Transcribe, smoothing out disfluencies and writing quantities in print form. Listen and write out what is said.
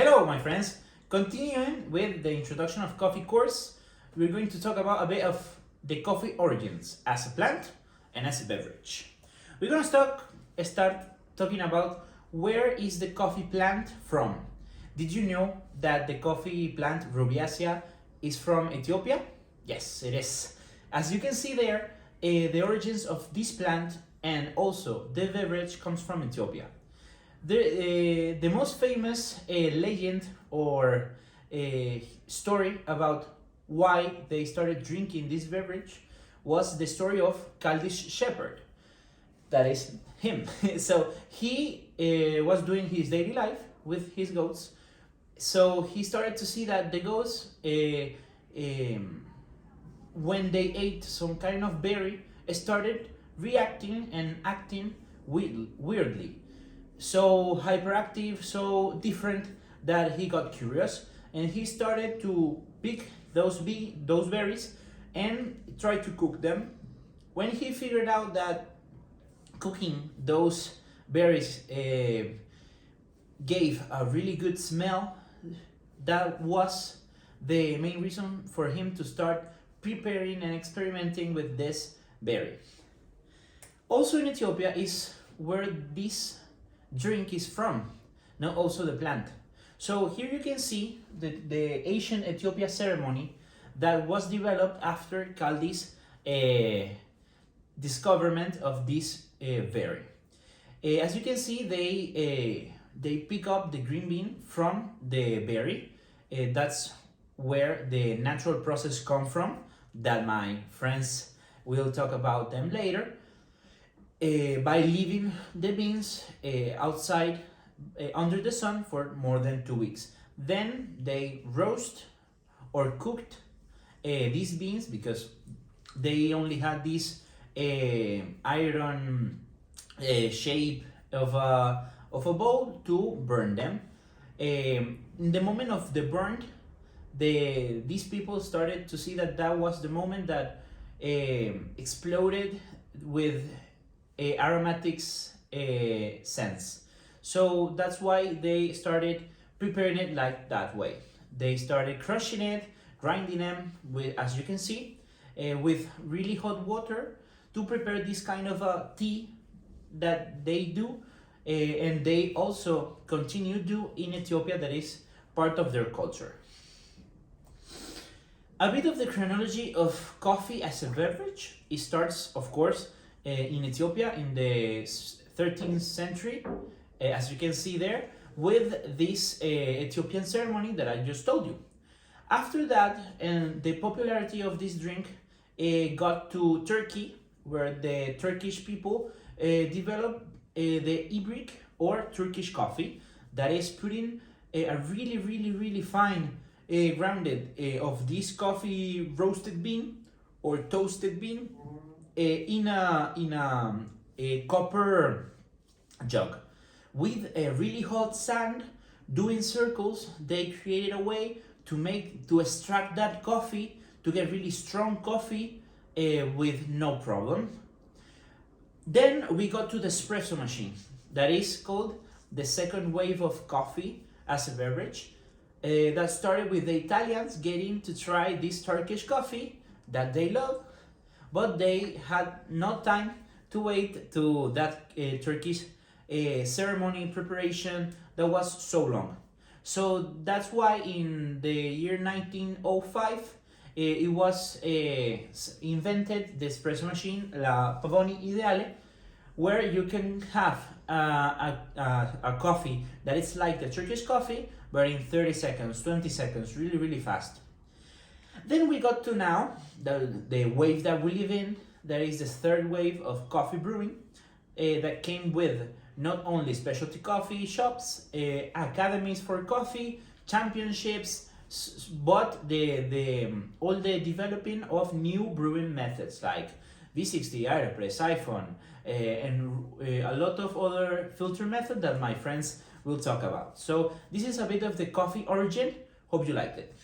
Hello, my friends. Continuing with the introduction of coffee course, we're going to talk about a bit of the coffee origins as a plant and as a beverage. We're going to start talking about where is the coffee plant from. Did you know that the coffee plant Rubiaceae is from Ethiopia? Yes, it is. As you can see there, the origins of this plant and also the beverage comes from Ethiopia. The most famous legend or story about why they started drinking this beverage was the story of Caldish Shepherd. That is him. So he was doing his daily life with his goats. So he started to see that the goats, when they ate some kind of berry, started reacting and acting weirdly. So hyperactive, so different that he got curious and he started to pick those berries and try to cook them. When he figured out that cooking those berries gave a really good smell, that was the main reason for him to start preparing and experimenting with this berry. Also in Ethiopia is where this drink is from, not also the plant. So here you can see the ancient Ethiopia ceremony that was developed after Caldi's discoverment of this berry. As you can see, they pick up the green bean from the berry. That's where the natural process come from, that my friends will talk about them later. By leaving the beans outside under the sun for more than 2 weeks. Then they roast or cooked these beans because they only had this iron shape of a bowl to burn them. In the moment of the burn, these people started to see that was the moment that exploded with aromatics sense. So that's why they started preparing it like that way. They started crushing it, grinding them with, as you can see, with really hot water to prepare this kind of a tea that they do, and they also continue do in Ethiopia. That is part of their culture. A bit of the chronology of coffee as a beverage. It starts, of course, in Ethiopia in the 13th century, as you can see there, with this Ethiopian ceremony that I just told you. After that, the popularity of this drink got to Turkey, where the Turkish people developed the Ibrik or Turkish coffee, that is putting a really fine grounded of this coffee roasted bean or toasted bean in a copper jug with a really hot sand. Doing circles, they created a way to extract that coffee to get really strong coffee with no problem. Then we got to the espresso machine, that is called the second wave of coffee as a beverage. That started with the Italians getting to try this Turkish coffee that they love, but they had no time to wait to that Turkish ceremony preparation that was so long. So that's why in the year 1905 it was invented the espresso machine, la Pavoni Ideale, where you can have a coffee that is like the Turkish coffee, but in 30 seconds, 20 seconds, really fast. Then we got to now, the wave that we live in, that is the third wave of coffee brewing, that came with not only specialty coffee shops, academies for coffee, championships, but all the developing of new brewing methods like V60, Aeropress, Siphon, and a lot of other filter methods that my friends will talk about. So this is a bit of the coffee origin. Hope you liked it.